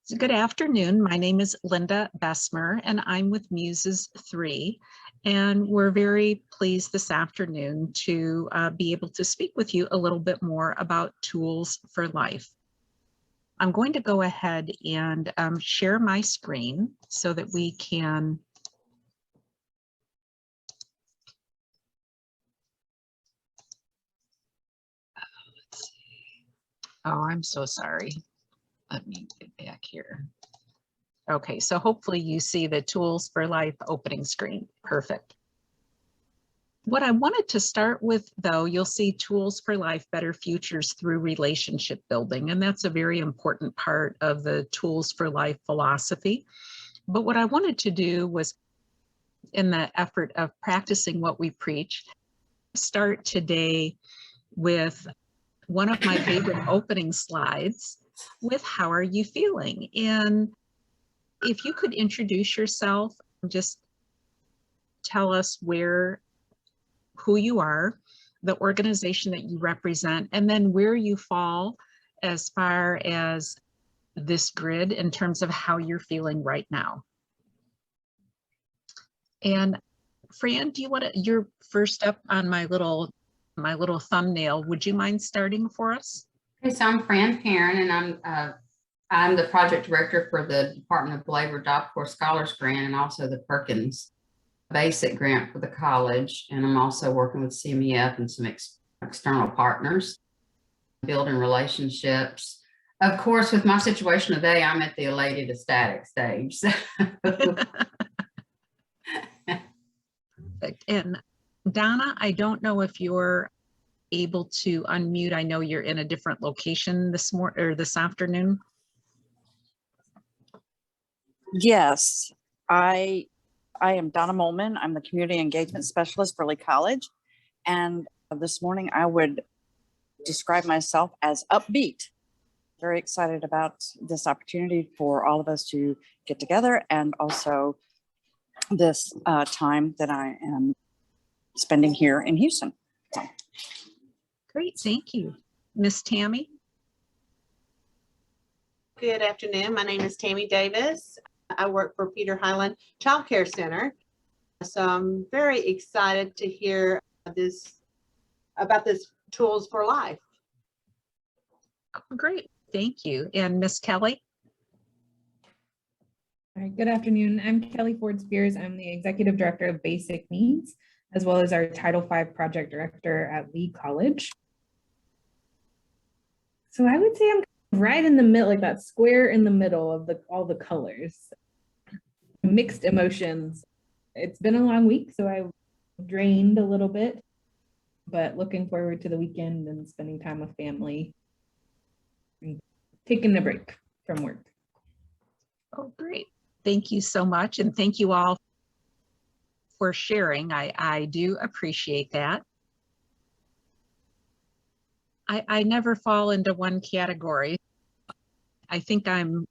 So good afternoon. My name is Linda Besmer, and I'm with Muses 3. And we're very pleased this afternoon to be able to speak with you a little bit more about tools for life. I'm going to go ahead and share my screen so that we can let's see. Oh, I'm so sorry. Let me get back here. Okay, so hopefully you see the Tools for Life opening screen. Perfect. What I wanted to start with, though, you'll see Tools for Life, Better Futures Through Relationship Building, and that's a very important part of the Tools for Life philosophy. But what I wanted to do was, in the effort of practicing what we preach, start today with one of my favorite opening slides with how are you feeling? And if you could introduce yourself, just tell us who you are, the organization that you represent, and then where you fall as far as this grid in terms of how you're feeling right now. And Fran, do you want to, you're first up on my little thumbnail. Would you mind starting for us? Okay, so I'm Fran Perrin, and I'm the project director for the Department of Labor Job Corps Scholars Grant and also the Perkins Basic Grant for the college. And I'm also working with CMEF and some external partners, building relationships. Of course, with my situation today, I'm at the elated ecstatic stage. And Donna, I don't know if you're able to unmute. I know you're in a different location this morning or this afternoon. Yes, I am Donna Molman. I'm the Community Engagement Specialist for Lee College. And this morning I would describe myself as upbeat. Very excited about this opportunity for all of us to get together, and also this time that I am spending here in Houston. So. Great, thank you. Miss Tammy? Good afternoon. My name is Tammy Davis. I work for Peter Hyland Child Care Center. So I'm very excited to hear about this Tools for Life. Oh, great, thank you. And Miss Kelly? All right, good afternoon. I'm Kelly Ford Spears. I'm the Executive Director of Basic Needs, as well as our Title V Project Director at Lee College. So I would say I'm right in the middle, like that square in the middle of all the colors. Mixed emotions. It's been a long week, so I drained a little bit, but looking forward to the weekend and spending time with family and taking a break from work. Oh, great. Thank you so much. And thank you all for sharing. I do appreciate that. I never fall into one category. I think I'm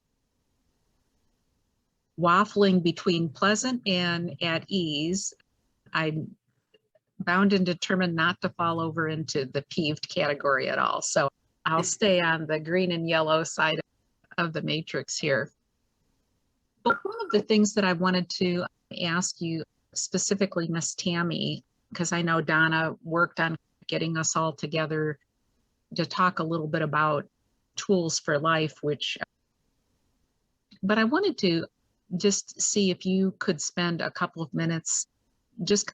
waffling between pleasant and at ease. I'm bound and determined not to fall over into the peeved category at all. So I'll stay on the green and yellow side of the matrix here. But one of the things that I wanted to ask you specifically, Miss Tammy, because I know Donna worked on getting us all together to talk a little bit about Tools for Life, but I wanted to just see if you could spend a couple of minutes just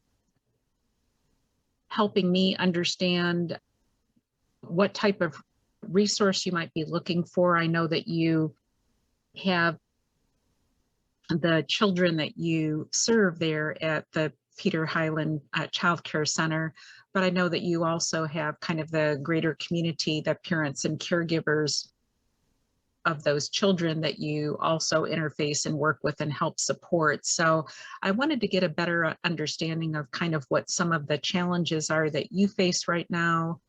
helping me understand what type of resource you might be looking for. I know that you have the children that you serve there at the Peter Hyland Child Care Center, but I know that you also have kind of the greater community, the parents and caregivers of those children that you also interface and work with and help support. So I wanted to get a better understanding of kind of what some of the challenges are that you face right now,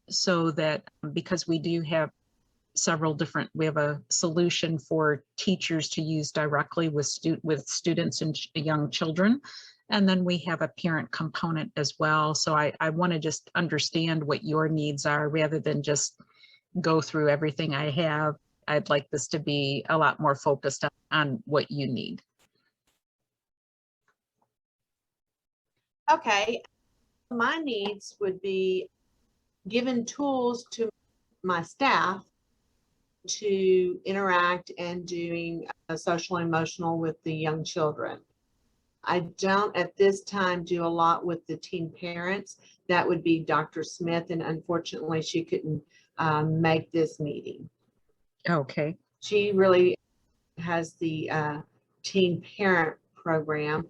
so that because we do have we have a solution for teachers to use directly with students and young children. And then we have a parent component as well. So I want to just understand what your needs are rather than just go through everything I have I'd like this to be a lot more focused on what you need. Okay, my needs would be given tools to my staff to interact and doing social and emotional with the young children. I don't at this time do a lot with the teen parents. That would be Dr. Smith, and unfortunately she couldn't make this meeting. Okay. She really has the teen parent program.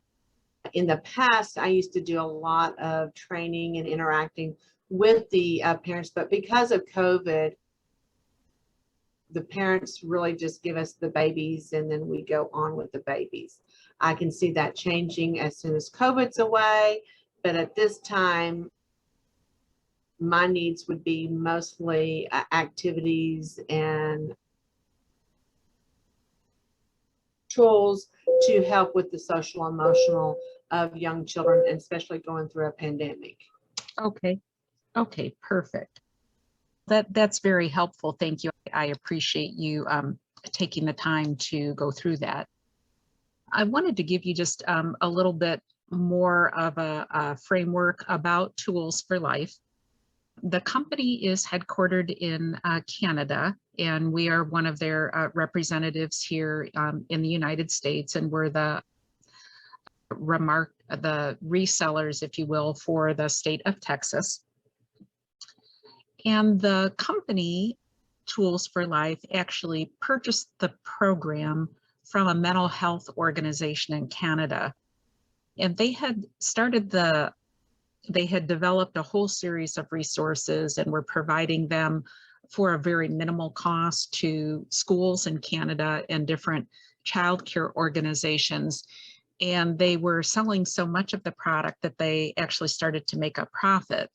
In the past, I used to do a lot of training and interacting with the parents, but because of COVID, the parents really just give us the babies and then we go on with the babies. I can see that changing as soon as COVID's away, but at this time, my needs would be mostly activities and tools to help with the social emotional of young children, and especially going through a pandemic. Okay. Okay, perfect. That's very helpful. Thank you. I appreciate you taking the time to go through that. I wanted to give you just a little bit more of a framework about Tools for Life. The company is headquartered in Canada, and we are one of their representatives here in the United States, and we're the resellers, if you will, for the state of Texas. And the company, Tools for Life, actually purchased the program from a mental health organization in Canada. And they had developed a whole series of resources and were providing them for a very minimal cost to schools in Canada and different childcare organizations. And they were selling so much of the product that they actually started to make a profit.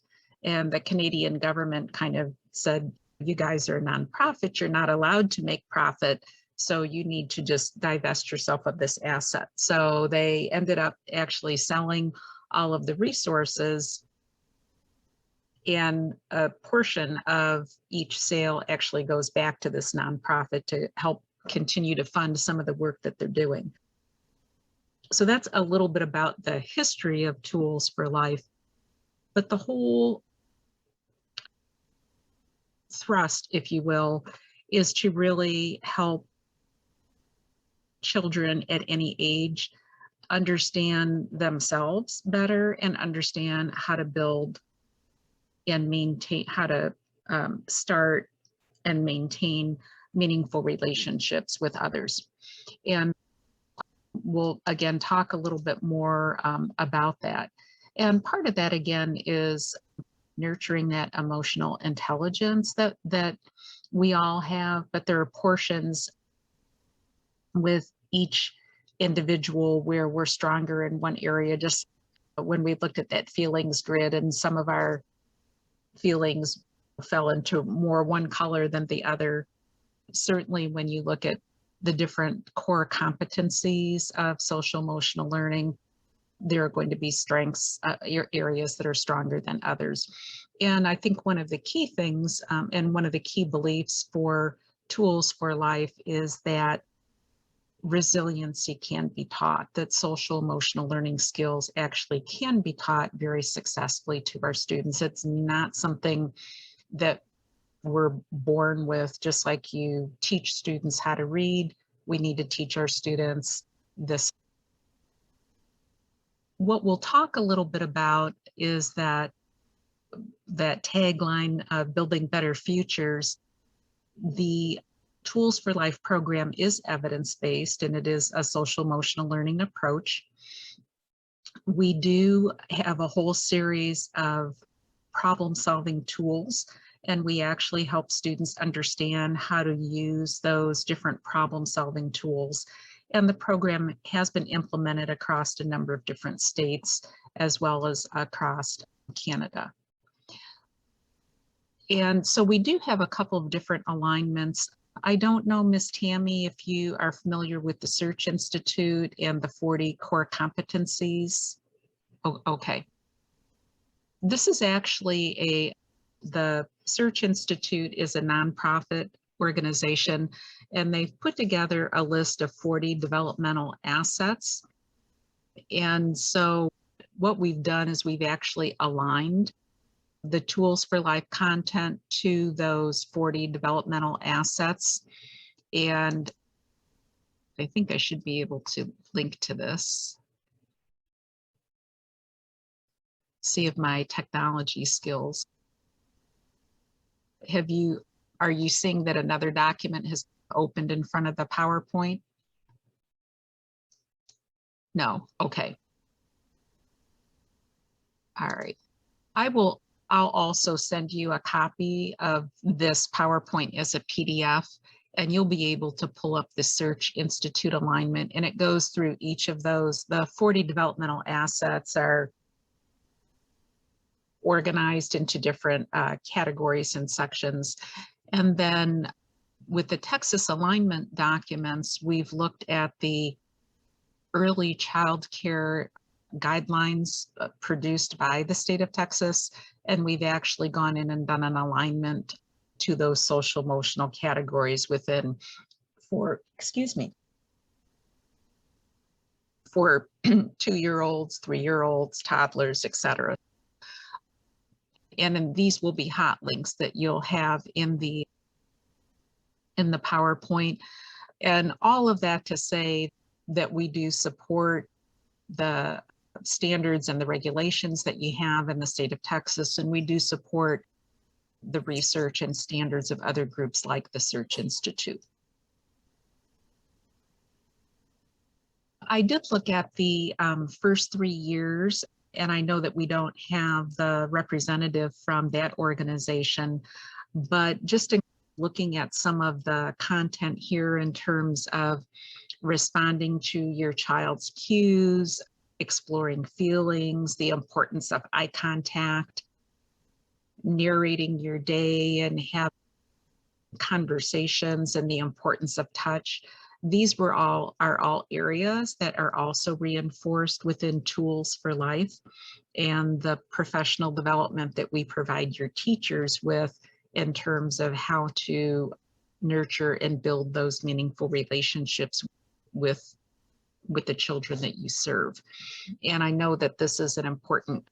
And the Canadian government kind of said, you guys are a nonprofit, you're not allowed to make profit, so you need to just divest yourself of this asset. So they ended up actually selling all of the resources, and a portion of each sale actually goes back to this nonprofit to help continue to fund some of the work that they're doing. So that's a little bit about the history of Tools for Life, but the whole thrust, if you will, is to really help children at any age understand themselves better and understand how to build and maintain, how to start and maintain meaningful relationships with others. And we'll again talk a little bit more about that. And part of that again is nurturing that emotional intelligence that we all have, but there are portions with each individual where we're stronger in one area. Just when we looked at that feelings grid, and some of our feelings fell into more one color than the other. Certainly when you look at the different core competencies of social emotional learning, there are going to be strengths, areas that are stronger than others. And I think one of the key things and one of the key beliefs for Tools for Life is that resiliency can be taught, that social emotional learning skills actually can be taught very successfully to our students. It's not something that we're born with. Just like you teach students how to read, we need to teach our students this. What we'll talk a little bit about is that tagline of building better futures. The Tools for Life program is evidence-based, and it is a social emotional learning approach. We do have a whole series of problem-solving tools, and we actually help students understand how to use those different problem-solving tools. And the program has been implemented across a number of different states as well as across Canada. And so we do have a couple of different alignments. I don't know, Ms. Tammy, if you are familiar with the Search Institute and the 40 core competencies. Oh, okay. This is actually the Search Institute is a nonprofit organization, and they've put together a list of 40 developmental assets. And so what we've done is we've actually aligned the Tools for Life content to those 40 developmental assets. And I think I should be able to link to this. See if my technology skills. Are you seeing that another document has opened in front of the PowerPoint? No, okay. All right. I'll also send you a copy of this PowerPoint as a PDF, and you'll be able to pull up the Search Institute alignment, and it goes through each of those. The 40 developmental assets are organized into different categories and sections. And then with the Texas alignment documents, we've looked at the early child care guidelines produced by the state of Texas, and we've actually gone in and done an alignment to those social emotional categories within for 2-year-olds, 3-year-olds, toddlers, etc. And then these will be hot links that you'll have in the PowerPoint. And all of that to say that we do support the standards and the regulations that you have in the state of Texas, and we do support the research and standards of other groups like the Search Institute. I did look at the first 3 years, and I know that we don't have the representative from that organization, but just in looking at some of the content here in terms of responding to your child's cues, exploring feelings, the importance of eye contact, narrating your day and have conversations, and the importance of touch. These are all areas that are also reinforced within Tools for Life and the professional development that we provide your teachers with in terms of how to nurture and build those meaningful relationships with the children that you serve. And I know that this is an important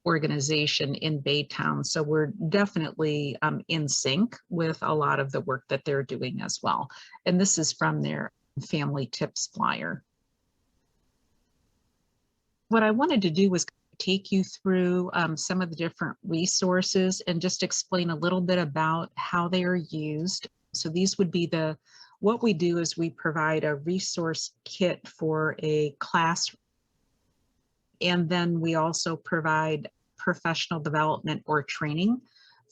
organization in Baytown, so we're definitely in sync with a lot of the work that they're doing as well. And this is from their family tips flyer. What I wanted to do was take you through some of the different resources and just explain a little bit about how they are used. So these would be what we do is we provide a resource kit for a class, and then we also provide professional development or training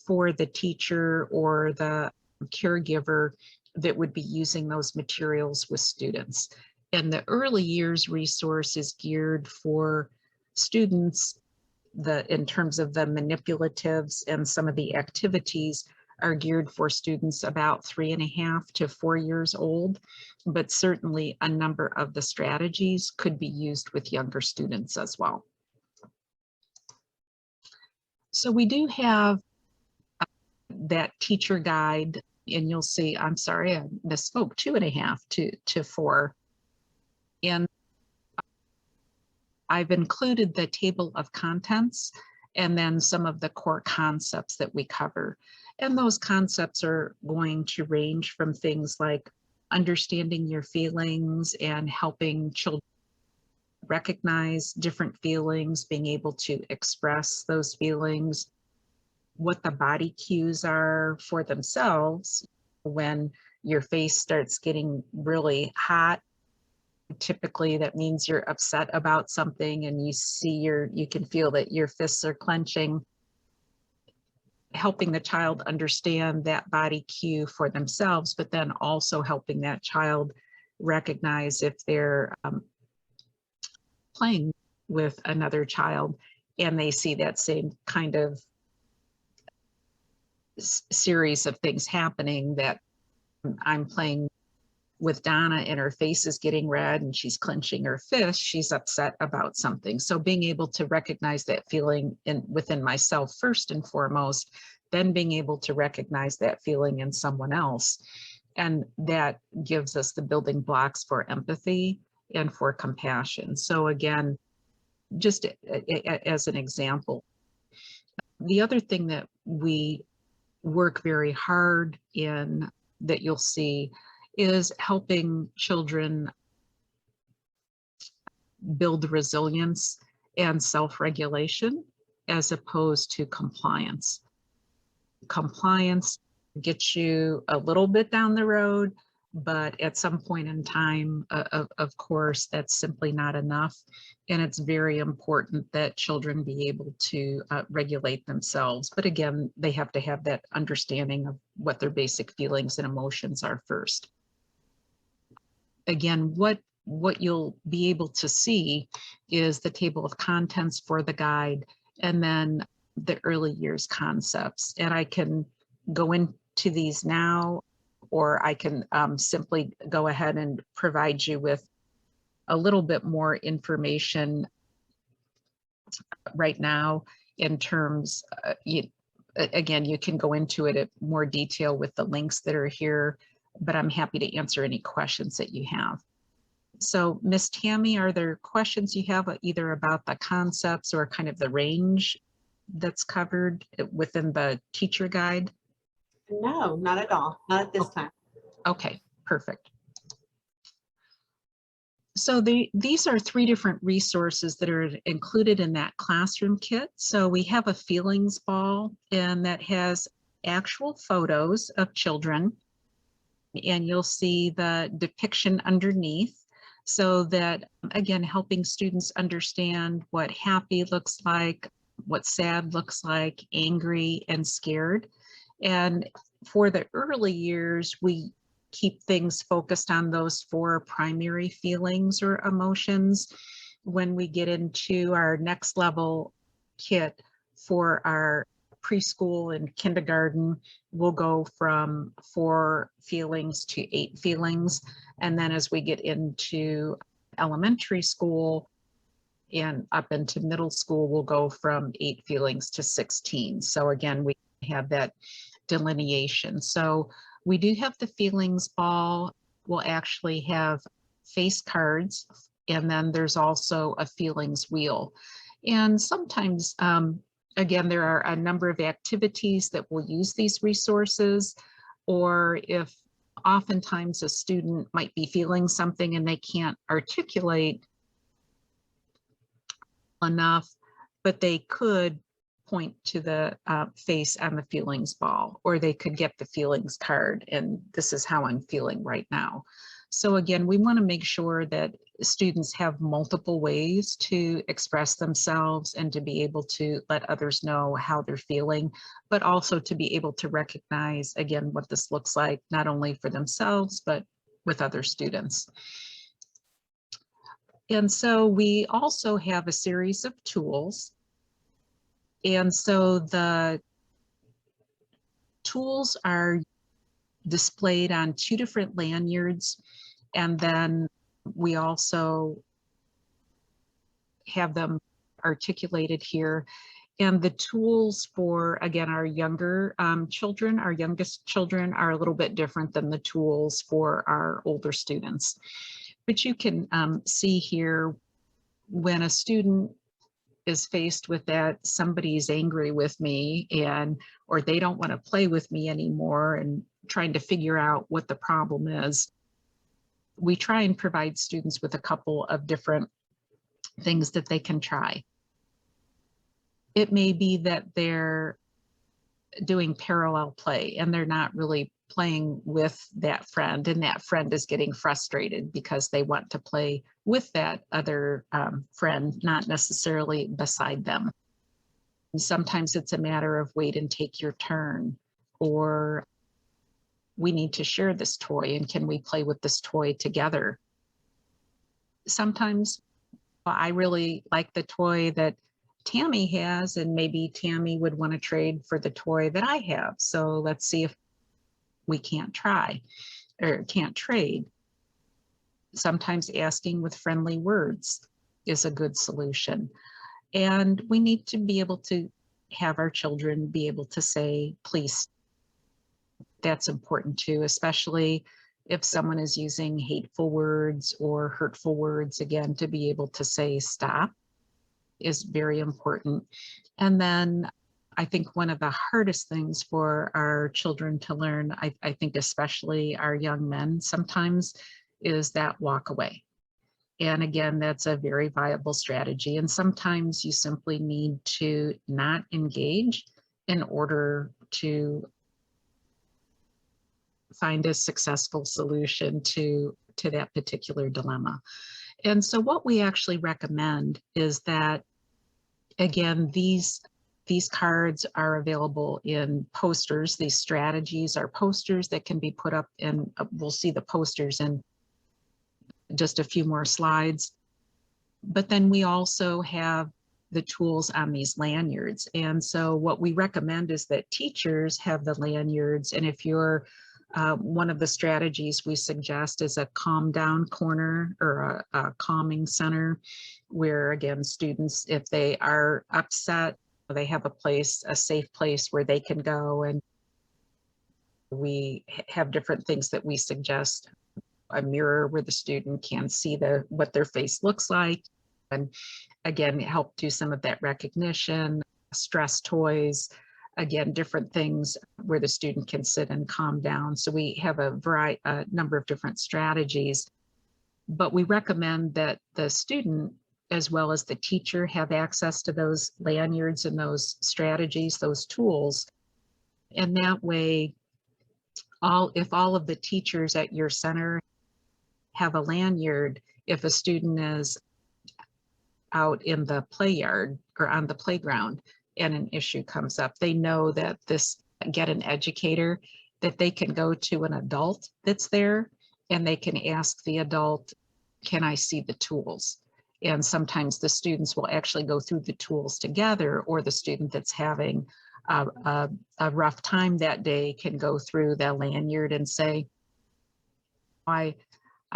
for the teacher or the caregiver that would be using those materials with students. And the early years resource is geared for students in terms of the manipulatives, and some of the activities are geared for students about 3.5 to 4 years old, but certainly a number of the strategies could be used with younger students as well. So we do have that teacher guide, and you'll see, I'm sorry, I misspoke, 2.5 to 4. And I've included the table of contents and then some of the core concepts that we cover. And those concepts are going to range from things like understanding your feelings and helping children recognize different feelings, being able to express those feelings, what the body cues are for themselves. When your face starts getting really hot, typically that means you're upset about something, and you can feel that your fists are clenching. Helping the child understand that body cue for themselves, but then also helping that child recognize if they're playing with another child and they see that same kind of series of things happening, that I'm playing with Donna and her face is getting red and she's clenching her fist, she's upset about something. So being able to recognize that feeling within myself first and foremost, then being able to recognize that feeling in someone else. And that gives us the building blocks for empathy and for compassion. So again, just as an example, the other thing that we work very hard in that you'll see is helping children build resilience and self-regulation as opposed to compliance. Compliance gets you a little bit down the road, but at some point in time, of course, that's simply not enough. And it's very important that children be able to regulate themselves. But again, they have to have that understanding of what their basic feelings and emotions are first. Again, what you'll be able to see is the table of contents for the guide, and then the early years concepts. And I can go into these now, or I can simply go ahead and provide you with a little bit more information right now in terms, again, you can go into it at more detail with the links that are here, but I'm happy to answer any questions that you have. So Miss Tammy, are there questions you have either about the concepts or kind of the range that's covered within the teacher guide? No, not at all. Not at this time. Okay, perfect. So these are 3 different resources that are included in that classroom kit. So we have a feelings ball, and that has actual photos of children, and you'll see the depiction underneath, so that, again, helping students understand what happy looks like, what sad looks like, angry and scared. And for the early years, we keep things focused on those 4 primary feelings or emotions. When we get into our next level kit for our preschool and kindergarten, we'll go from 4 feelings to 8 feelings. And then as we get into elementary school and up into middle school, we'll go from 8 feelings to 16. So again, we have that delineation. So we do have the feelings ball. We'll actually have face cards, and then there's also a feelings wheel. And sometimes, again, there are a number of activities that will use these resources, or if oftentimes a student might be feeling something and they can't articulate enough, but they could point to the face on the feelings ball, or they could get the feelings card, and this is how I'm feeling right now. So again, we want to make sure that students have multiple ways to express themselves and to be able to let others know how they're feeling, but also to be able to recognize, again, what this looks like, not only for themselves, but with other students. And so we also have a series of tools. And so the tools are displayed on 2 different lanyards, and then we also have them articulated here. And the tools for, again, our younger children, our youngest children, are a little bit different than the tools for our older students. But you can see here, when a student is faced with that somebody's angry with me, and or they don't want to play with me anymore, and trying to figure out what the problem is, we try and provide students with a couple of different things that they can try. It may be that they're doing parallel play and they're not really playing with that friend, and that friend is getting frustrated because they want to play with that other friend, not necessarily beside them. And sometimes it's a matter of wait and take your turn, or we need to share this toy and can we play with this toy together? Sometimes I really like the toy that Tammy has, and maybe Tammy would want to trade for the toy that I have. So let's see if we can't try or can't trade. sometimes asking with friendly words is a good solution. And we need to be able to have our children be able to say, please. That's important too, especially if someone is using hateful words or hurtful words. Again, to be able to say stop is very important. And then I think one of the hardest things for our children to learn, I think especially our young men sometimes, is that walk away. And again, that's a very viable strategy. And sometimes you simply need to not engage in order to find a successful solution to that particular dilemma. And so what we actually recommend is that, again, these cards are available in posters. These strategies are posters that can be put up, and we'll see the posters in just a few more slides. But then we also have the tools on these lanyards. And so what we recommend is that teachers have the lanyards. And if you're one of the strategies we suggest is a calm down corner or a calming center, where again, students, if they are upset, they have a safe place where they can go. And we have different things that we suggest: a mirror where the student can see what their face looks like, and again, help do some of that recognition. Stress toys, again, different things where the student can sit and calm down. So we have a number of different strategies, but we recommend that the student as well as the teacher have access to those lanyards and those strategies, those tools. And that way, if all of the teachers at your center have a lanyard, if a student is out in the play yard or on the playground and an issue comes up, they know that get an educator, that they can go to an adult that's there and they can ask the adult, can I see the tools? And sometimes the students will actually go through the tools together, or the student that's having a rough time that day can go through the lanyard and say, I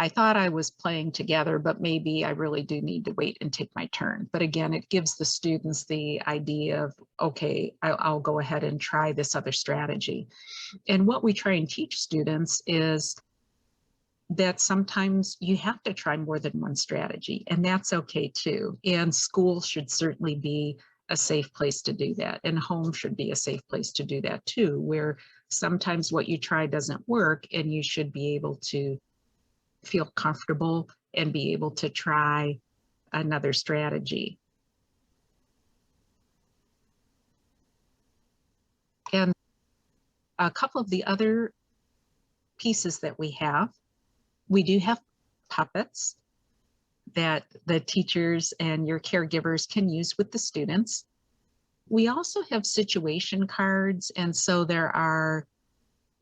thought I was playing together, but maybe I really do need to wait and take my turn. But again, it gives the students the idea of, okay, I'll go ahead and try this other strategy. And what we try and teach students is that sometimes you have to try more than one strategy, and that's okay too. And school should certainly be a safe place to do that, and home should be a safe place to do that too, where sometimes what you try doesn't work and you should be able to feel comfortable and be able to try another strategy. And a couple of the other pieces that we do have puppets that the teachers and your caregivers can use with the students. We also have situation cards, and so there are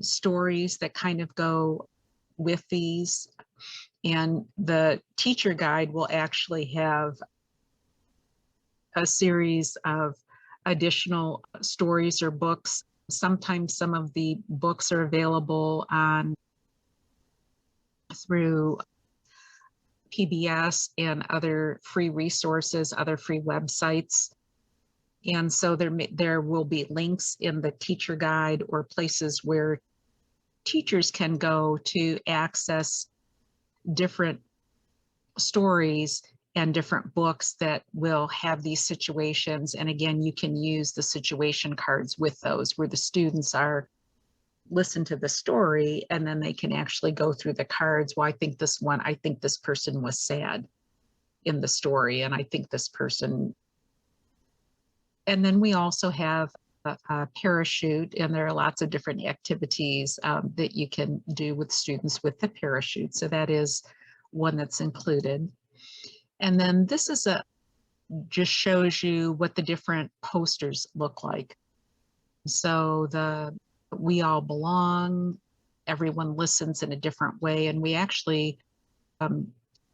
stories that kind of go with these. And the teacher guide will actually have a series of additional stories or books. Sometimes some of the books are available through PBS and other free resources, other free websites. And so there will be links in the teacher guide or places where teachers can go to access different stories and different books that will have these situations. And again, you can use the situation cards with those, where the students listen to the story and then they can actually go through the cards. Well, I think this person was sad in the story, and I think this person. And then we also have a parachute, and there are lots of different activities that you can do with students with the parachute. So that is one that's included. And then this is just shows you what the different posters look like. So the We All Belong, Everyone Listens in a Different Way, and we actually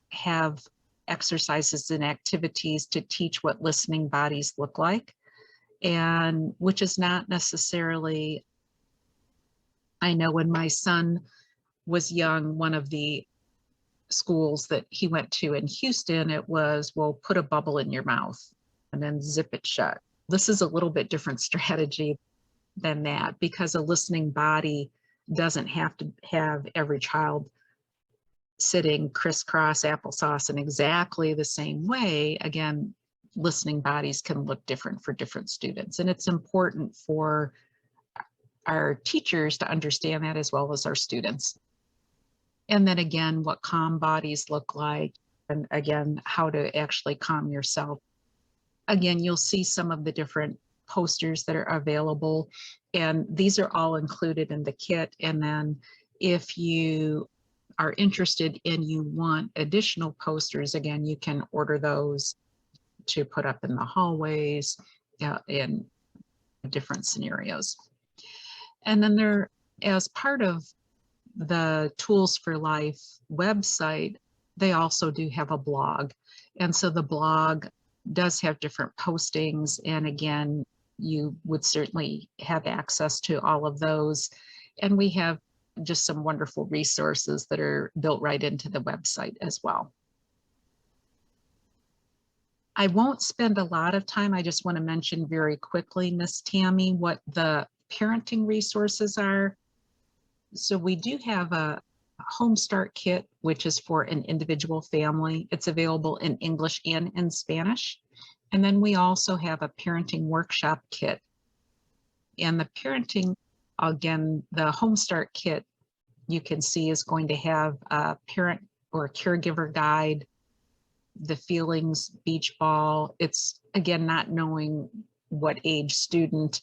have exercises and activities to teach what listening bodies look like, and which is not necessarily, I know when my son was young, one of the schools that he went to in Houston, it was, well, put a bubble in your mouth and then zip it shut. This is a little bit different strategy than that, because a listening body doesn't have to have every child sitting crisscross applesauce in exactly the same way. Again, listening bodies can look different for different students, and it's important for our teachers to understand that, as well as our students. And then again, what calm bodies look like, and again, how to actually calm yourself. Again, you'll see some of the different posters that are available, and these are all included in the kit. And then if you are interested and you want additional posters, again, you can order those to put up in the hallways in different scenarios. And then there, as part of the Tools for Life website, they also do have a blog. And so the blog does have different postings. And again, you would certainly have access to all of those. And we have just some wonderful resources that are built right into the website as well. I won't spend a lot of time. I just want to mention very quickly, Miss Tammy, what the parenting resources are. So we do have a Home Start Kit, which is for an individual family. It's available in English and in Spanish. And then we also have a parenting workshop kit. And the parenting, again, the Home Start Kit, you can see, is going to have a parent or caregiver guide, the feelings beach ball. It's, again, not knowing what age student.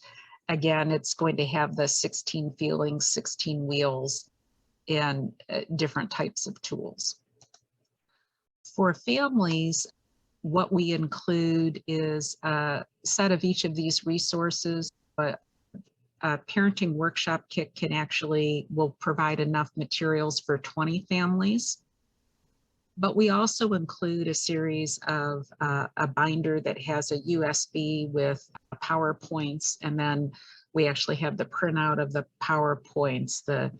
Again, it's going to have the 16 feelings, 16 wheels, and different types of tools. For families, what we include is a set of each of these resources, but a parenting workshop kit will provide enough materials for 20 families. But we also include a series of a binder that has a USB with PowerPoints, and then we actually have the printout of the PowerPoints, the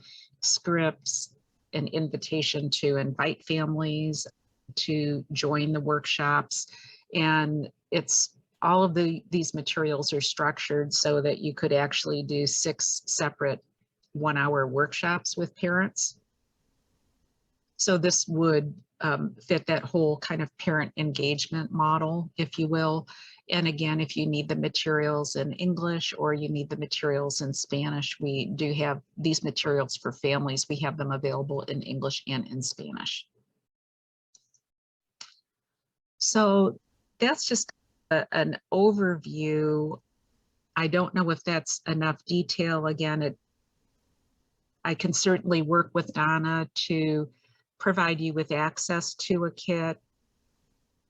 scripts, an invitation to invite families to join the workshops. And it's all of these materials are structured so that you could actually do 6 separate 1-hour workshops with parents. So this would fit that whole kind of parent engagement model, if you will. And again, if you need the materials in English or you need the materials in Spanish, we do have these materials for families. We have them available in English and in Spanish. So that's just an overview. I don't know if that's enough detail. Again, I can certainly work with Donna to provide you with access to a kit.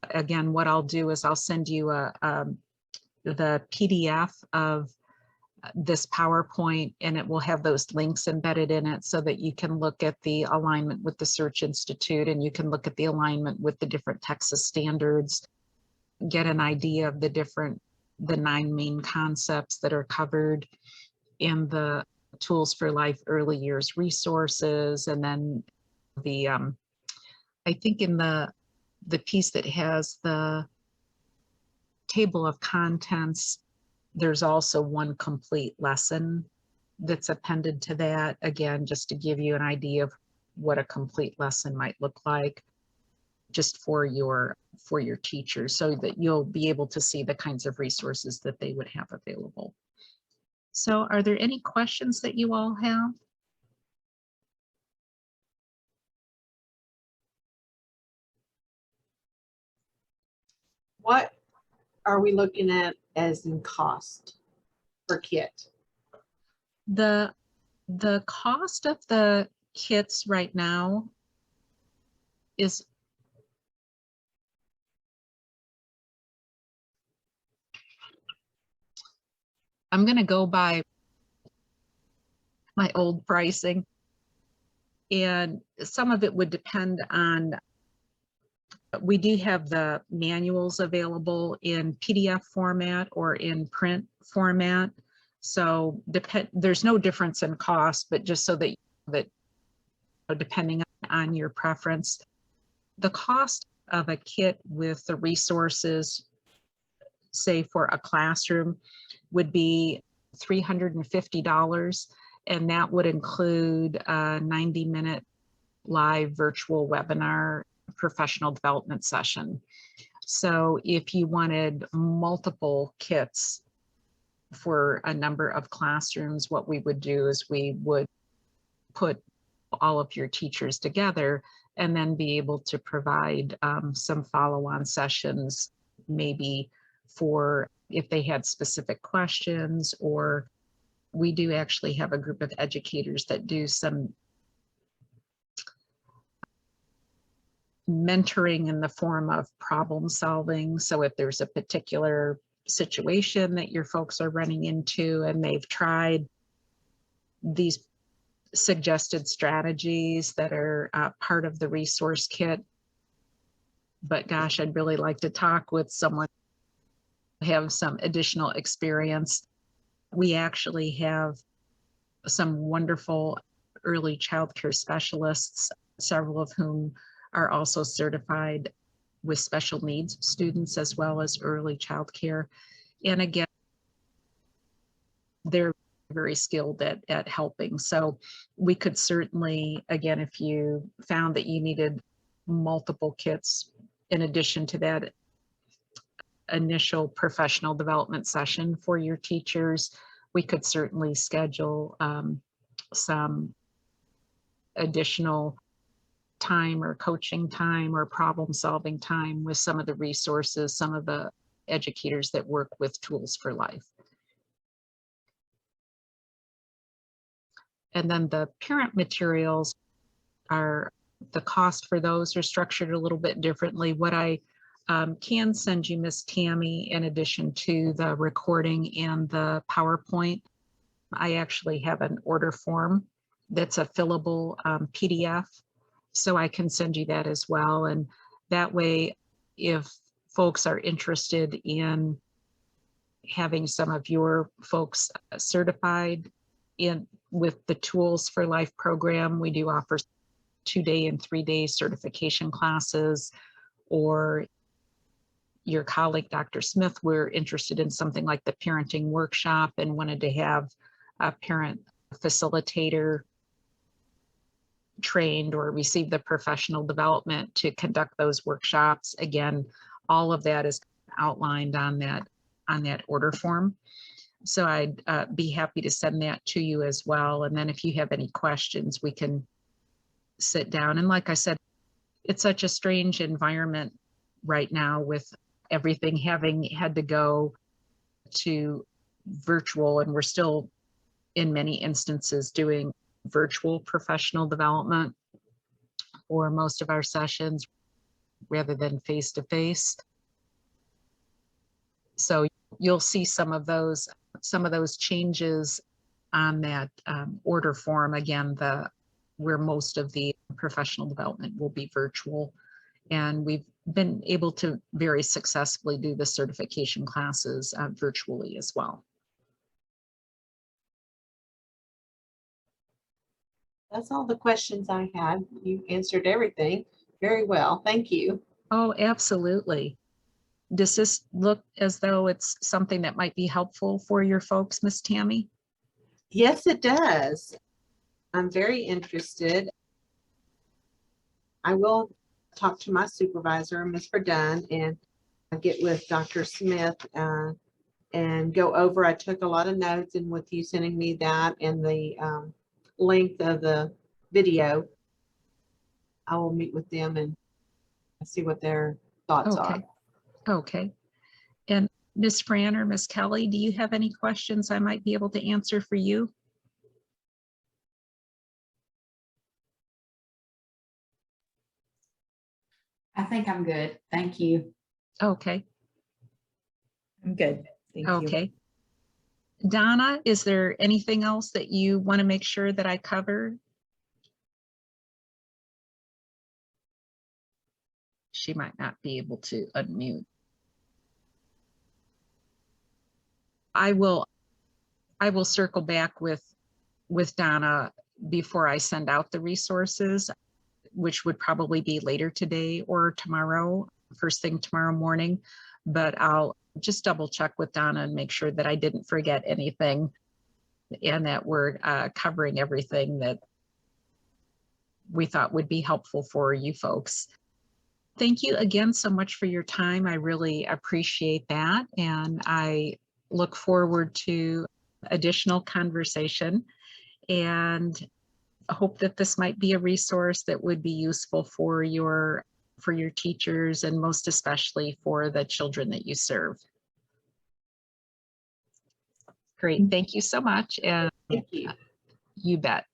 Again, what I'll do is I'll send you the PDF of this PowerPoint, and it will have those links embedded in it so that you can look at the alignment with the Search Institute, and you can look at the alignment with the different Texas standards, get an idea of the 9 main concepts that are covered in the Tools for Life early years resources. And then I think in the piece that has the table of contents, there's also one complete lesson that's appended to that. Again, just to give you an idea of what a complete lesson might look like, just for your teachers, so that you'll be able to see the kinds of resources that they would have available. So are there any questions that you all have? What are we looking at as in cost per kit? The cost of the kits right now is I'm going to go by my old pricing, and some of it would depend on, we do have the manuals available in PDF format or in print format. So there's no difference in cost, but just so that depending on your preference. the cost of a kit with the resources, say for a classroom, would be $350, and that would include a 90-minute live virtual webinar professional development session. So if you wanted multiple kits for a number of classrooms, what we would do is we would put all of your teachers together and then be able to provide some follow-on sessions, maybe for if they had specific questions, or we do actually have a group of educators that do some mentoring in the form of problem solving. So if there's a particular situation that your folks are running into and they've tried these suggested strategies that are part of the resource kit, but gosh, I'd really like to talk with someone who have some additional experience. We actually have some wonderful early childcare specialists, several of whom are also certified with special needs students as well as early childcare. And again, they're very skilled at helping. So we could certainly, again, if you found that you needed multiple kits in addition to that initial professional development session for your teachers, we could certainly schedule some additional time or coaching time or problem solving time with some of the resources, some of the educators that work with Tools for Life. And then the parent materials are, the cost for those are structured a little bit differently. What I can send you, Miss Tammy, in addition to the recording and the PowerPoint, I actually have an order form that's a fillable PDF. So I can send you that as well. And that way, if folks are interested in having some of your folks certified in with the Tools for Life program, we do offer 2-day and 3-day certification classes, or your colleague, Dr. Smith, we're interested in something like the parenting workshop and wanted to have a parent facilitator trained or receive the professional development to conduct those workshops. Again, all of that is outlined on that order form. So I'd be happy to send that to you as well. And then if you have any questions, we can sit down. And like I said, it's such a strange environment right now with everything having had to go to virtual, and we're still in many instances doing virtual professional development for most of our sessions rather than face-to-face. So you'll see some of those changes on that order form. Again, where most of the professional development will be virtual, and we've been able to very successfully do the certification classes virtually as well. That's all the questions I had. You answered everything very well. Thank you. Oh, absolutely. Does this look as though it's something that might be helpful for your folks, Miss Tammy? Yes, it does. I'm very interested. I will talk to my supervisor, Ms. Verdun, and get with Dr. Smith and go over. I took a lot of notes, and with you sending me that and the length of the video, I will meet with them and see what their thoughts are. Okay. And Ms. Fran or Ms. Kelly, do you have any questions I might be able to answer for you? I think I'm good. Thank you. Okay. I'm good. Thank you. Okay. Donna, is there anything else that you want to make sure that I cover? She might not be able to unmute. I will circle back with Donna before I send out the resources. which would probably be later today or tomorrow, first thing tomorrow morning. But I'll just double check with Donna and make sure that I didn't forget anything and that we're covering everything that we thought would be helpful for you folks. Thank you again so much for your time. I really appreciate that. And I look forward to additional conversation and hope that this might be a resource that would be useful for your teachers and most especially for the children that you serve. Great, thank you so much. And Thank you. you bet.